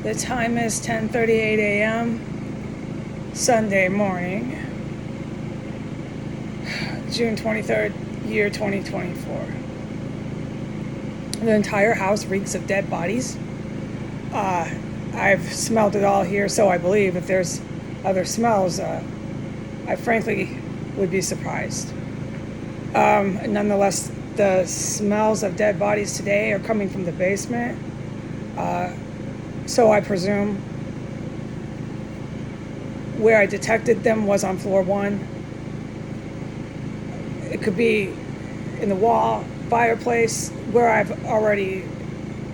The time is 10:38 a.m. Sunday morning, June 23rd, year 2024. The entire house reeks of dead bodies. I've smelled it all here, so I believe if there's other smells, I frankly would be surprised. Nonetheless, the smells of dead bodies today are coming from the basement. So I presume where I detected them was on floor 1. It could be in the wall, fireplace, where I've already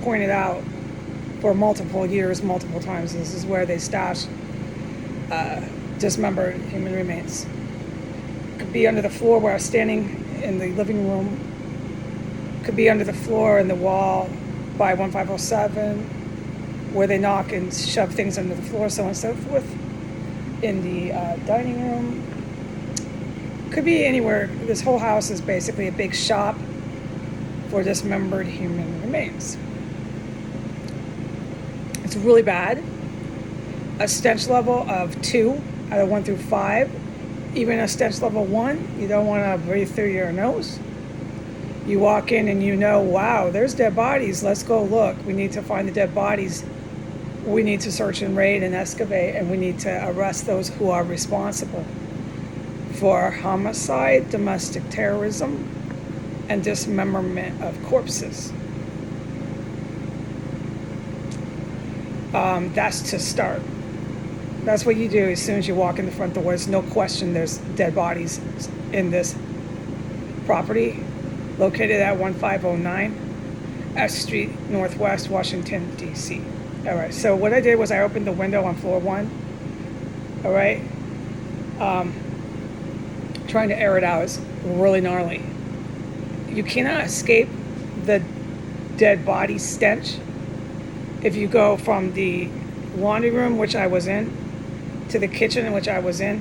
pointed out for multiple years, multiple times. This is where they stash dismembered human remains. Could be under the floor where I was standing in the living room. Could be under the floor in the wall by 1507, where they knock and shove things under the floor, so on and so forth. In the dining room. Could be anywhere. This whole house is basically a big shop for dismembered human remains. It's really bad. A stench level of 2 out of 1 through 5. Even a stench level 1, you don't want to breathe through your nose. You walk in and you know, wow, there's dead bodies. Let's go look. We need to find the dead bodies. We need to search and raid and excavate, and we need to arrest those who are responsible for homicide, domestic terrorism, and dismemberment of corpses. That's to start. That's what you do as soon as you walk in the front door. There's no question there's dead bodies in this property located at 1509 S Street, Northwest, Washington, D.C. All right, so what I did was I opened the window on floor 1. All right. Trying to air it out is really gnarly. You cannot escape the dead body stench if you go from the laundry room, which I was in, to the kitchen, which I was in,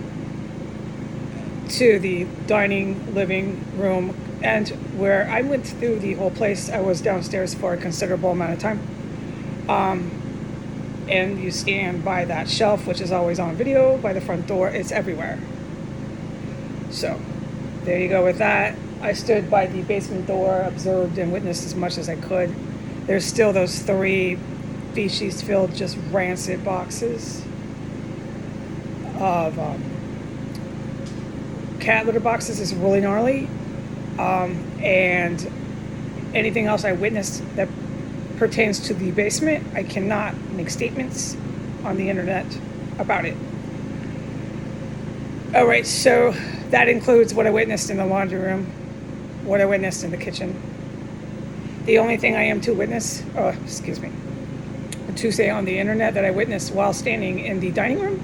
to the dining, living room, and where I went through the whole place. I was downstairs for a considerable amount of time. And you stand by that shelf, which is always on video, by the front door. It's everywhere. So there you go with that. I stood by the basement door, observed and witnessed as much as I could. There's still those 3 feces-filled, just rancid boxes of cat litter boxes. Is really gnarly. And anything else I witnessed that pertains to the basement, I cannot make statements on the internet about it. All right, so that includes what I witnessed in the laundry room, what I witnessed in the kitchen. The only thing I am to say on the internet that I witnessed while standing in the dining room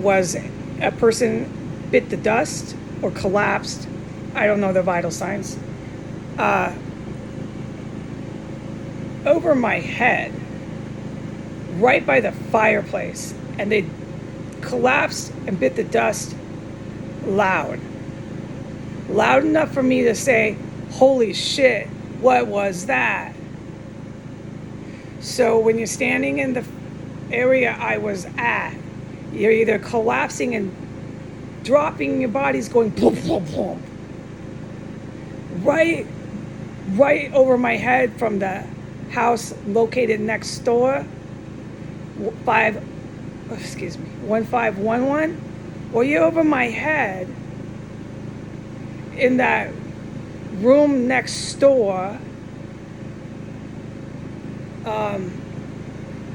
was a person bit the dust or collapsed. I don't know the vital signs. Over my head, right by the fireplace, and they collapsed and bit the dust loud enough for me to say, holy shit, what was that? So when you're standing in the area I was at, you're either collapsing and dropping, your body's going plump, plump, plump, right over my head from the house located next door, 1511, or you're over my head in that room next door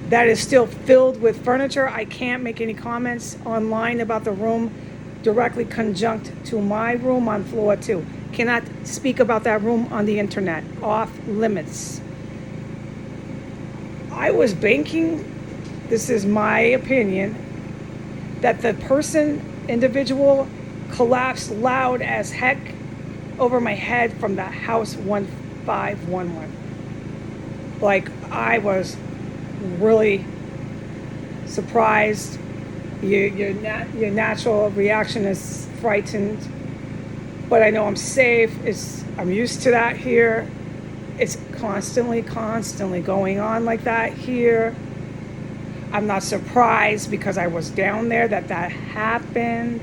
that is still filled with furniture. I can't make any comments online about the room directly conjunct to my room on floor 2. Cannot speak about that room on the internet. Off limits. I was banking, this is my opinion, that the individual collapsed loud as heck over my head from the house 1511. Like, I was really surprised. Your natural reaction is frightened, but I know I'm safe. I'm used to that here. It's constantly going on like that here. I'm not surprised because I was down there that happened.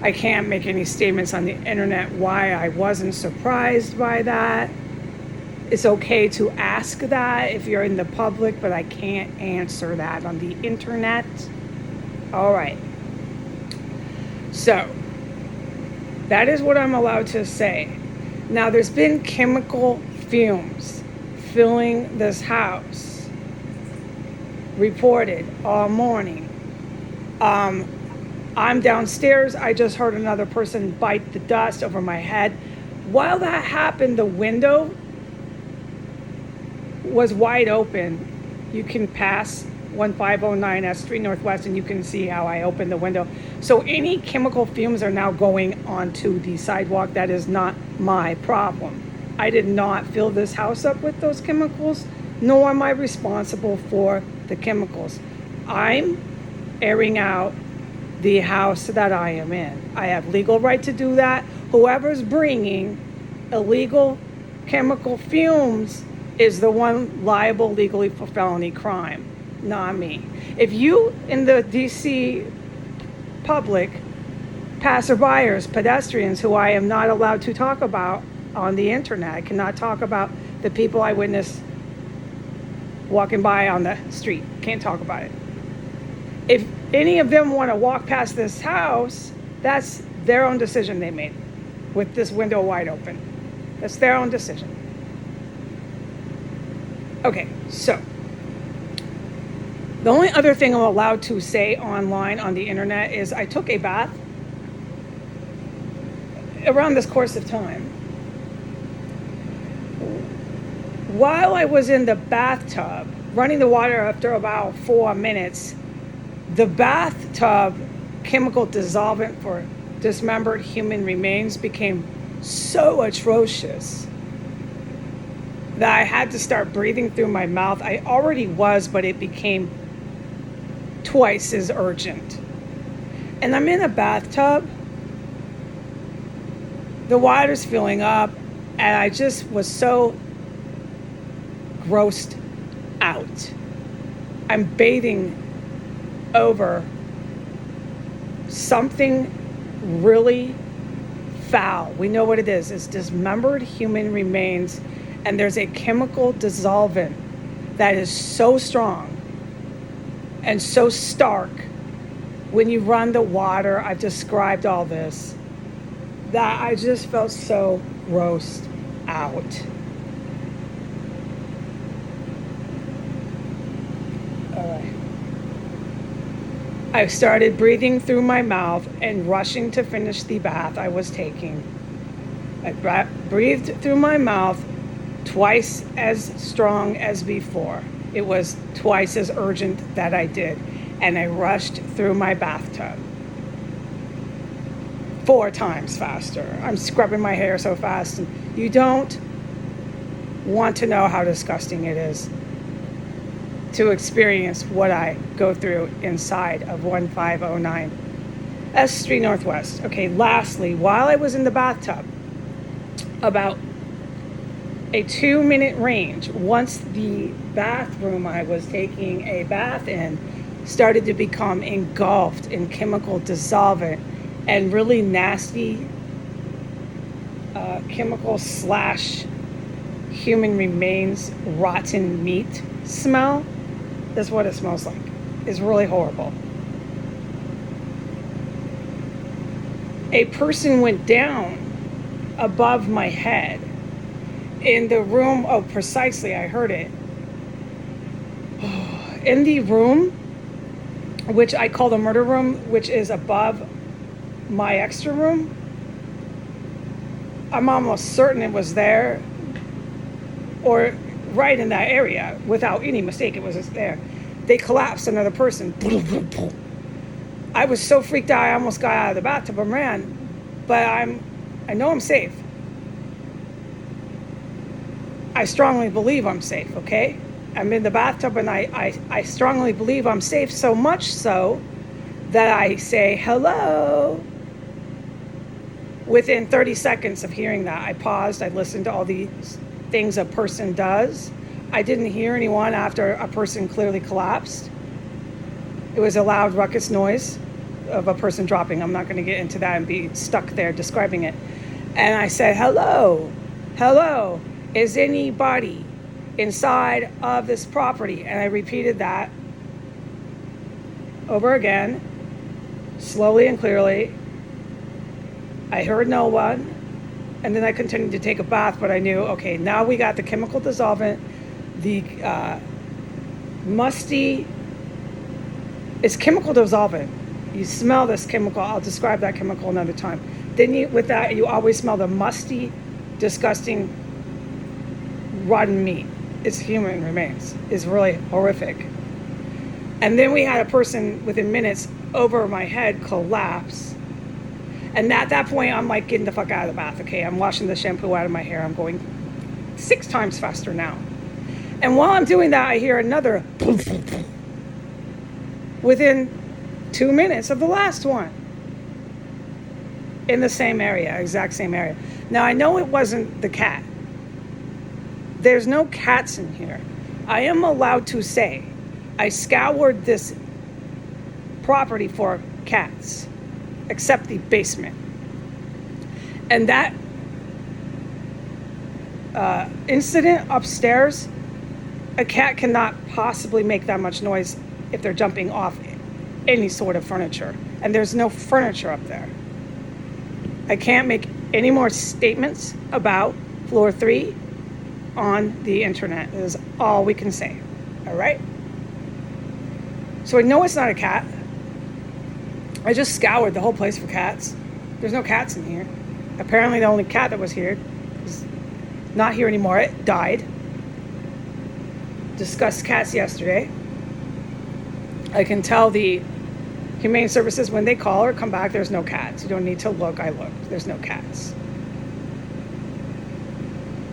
I can't make any statements on the internet why I wasn't surprised by that. It's okay to ask that if you're in the public, but I can't answer that on the internet. All right. So, that is what I'm allowed to say. Now, there's been chemical fumes filling this house, reported all morning. I'm downstairs. I just heard another person bite the dust over my head. While that happened, the window was wide open. You can pass 1509 S3 Northwest and you can see how I opened the window. So any chemical fumes are now going onto the sidewalk. That is not my problem. I did not fill this house up with those chemicals, nor am I responsible for the chemicals. I'm airing out the house that I am in. I have legal right to do that. Whoever's bringing illegal chemical fumes is the one liable legally for felony crime, not me. If you in the DC public, passerbyers, pedestrians, who I am not allowed to talk about on the internet, I cannot talk about the people I witnessed walking by on the street, can't talk about it. If any of them want to walk past this house, that's their own decision they made with this window wide open. That's their own decision. Okay, so the only other thing I'm allowed to say online on the internet is I took a bath around this course of time. While I was in the bathtub, running the water after about 4 minutes, the bathtub chemical dissolvent for dismembered human remains became so atrocious that I had to start breathing through my mouth. I already was, but it became twice as urgent. And I'm in a bathtub. The water's filling up, and I just was so grossed out. I'm bathing over something really foul. We know what it is. It's dismembered human remains, and there's a chemical dissolvent that is so strong and so stark when you run the water. I've described all this, that I just felt so grossed out. All right. I started breathing through my mouth and rushing to finish the bath I was taking. I breathed through my mouth twice as strong as before. It was twice as urgent that I did. And I rushed through my bathtub 4 times faster. I'm scrubbing my hair so fast. And you don't want to know how disgusting it is to experience what I go through inside of 1509 S3 Northwest. Okay, lastly, while I was in the bathtub, about a 2-minute range, once the bathroom I was taking a bath in started to become engulfed in chemical dissolvent and really nasty chemical / human remains, rotten meat smell. That's what it smells like. It's really horrible. A person went down above my head in the room. Oh, precisely, I heard it. In the room, which I call the murder room, which is above my extra room, I'm almost certain it was there, or right in that area, without any mistake, it was just there. They collapsed another person. I was so freaked out, I almost got out of the bathtub and ran, but I know I'm safe. I strongly believe I'm safe, okay? I'm in the bathtub and I strongly believe I'm safe, so much so that I say hello. Within 30 seconds of hearing that, I paused, I listened to all the things a person does. I didn't hear anyone after a person clearly collapsed. It was a loud ruckus noise of a person dropping. I'm not going to get into that and be stuck there describing it. And I said, hello, is anybody inside of this property? And I repeated that over again, slowly and clearly. I heard no one. And then I continued to take a bath, but I knew, okay, now we got the chemical dissolvent, the musty, it's chemical dissolvent. You smell this chemical. I'll describe that chemical another time. Then with that, you always smell the musty, disgusting, rotten meat. It's human remains. It's really horrific. And then we had a person within minutes over my head collapse. And at that point, I'm like getting the fuck out of the bath, okay? I'm washing the shampoo out of my hair. I'm going 6 times faster now. And while I'm doing that, I hear another within 2 minutes of the last one. In the same area, exact same area. Now, I know it wasn't the cat. There's no cats in here. I am allowed to say I scoured this property for cats, except the basement. And that incident upstairs, a cat cannot possibly make that much noise if they're jumping off any sort of furniture. And there's no furniture up there. I can't make any more statements about floor 3 on the internet. It is all we can say. All right? So I know it's not a cat. I just scoured the whole place for cats. There's no cats in here. Apparently the only cat that was here is not here anymore. It died. Discussed cats yesterday. I can tell the Humane Services when they call or come back, there's no cats. You don't need to look. I looked. There's no cats.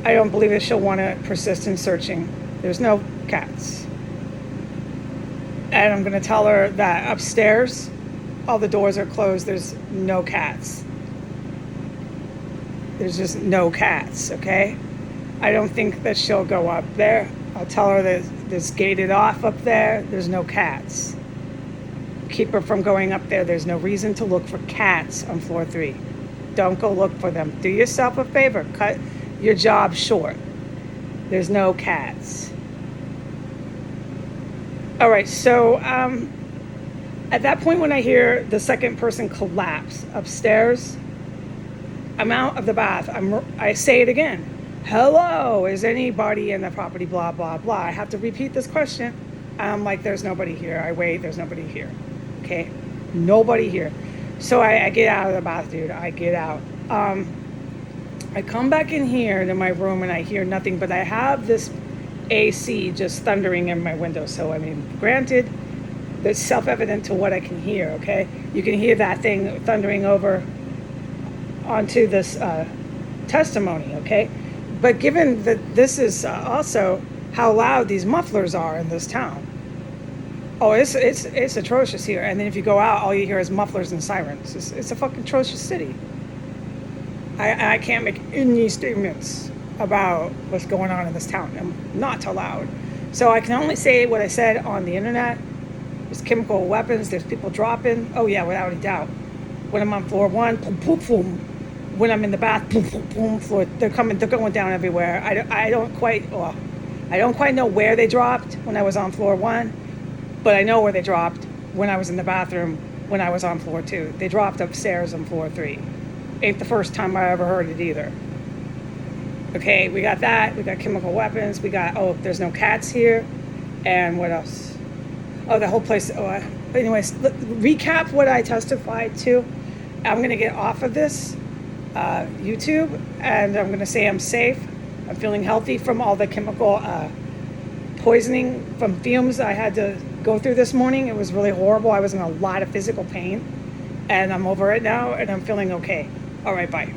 I don't believe that she'll want to persist in searching. There's no cats. And I'm going to tell her that upstairs, all the doors are closed. There's no cats. There's just no cats, okay? I don't think that she'll go up there. I'll tell her that it's gated off up there. There's no cats. Keep her from going up there. There's no reason to look for cats on floor 3. Don't go look for them. Do yourself a favor. Cut your job short. There's no cats. All right, so at that point when I hear the second person collapse upstairs, I'm out of the bath. I say it again. Hello, is anybody in the property? Blah, blah, blah. I have to repeat this question. I'm like, there's nobody here. I wait, there's nobody here. Okay, nobody here. So I get out of the bath, dude. I get out. I come back in here to my room and I hear nothing, but I have this AC just thundering in my window. So, I mean, granted, it's self-evident to what I can hear, okay? You can hear that thing thundering over onto this testimony, okay? But given that this is also how loud these mufflers are in this town, oh, it's atrocious here. And then if you go out, all you hear is mufflers and sirens. It's a fucking atrocious city. I can't make any statements about what's going on in this town. I'm not allowed. So I can only say what I said on the internet. There's chemical weapons. There's people dropping. Oh yeah, without a doubt. When I'm on floor 1, boom, boom, boom. When I'm in the bath, boom, boom, boom. Floor, they're going down everywhere. I don't quite know where they dropped when I was on floor 1, but I know where they dropped when I was in the bathroom when I was on floor 2. They dropped upstairs on floor 3. Ain't the first time I ever heard it either. Okay, we got that. We got chemical weapons. We got, there's no cats here. And what else? Oh, the whole place. Anyways, recap what I testified to. I'm going to get off of this YouTube, and I'm going to say I'm safe. I'm feeling healthy from all the chemical poisoning from fumes I had to go through this morning. It was really horrible. I was in a lot of physical pain, and I'm over it now, and I'm feeling okay. All right, bye.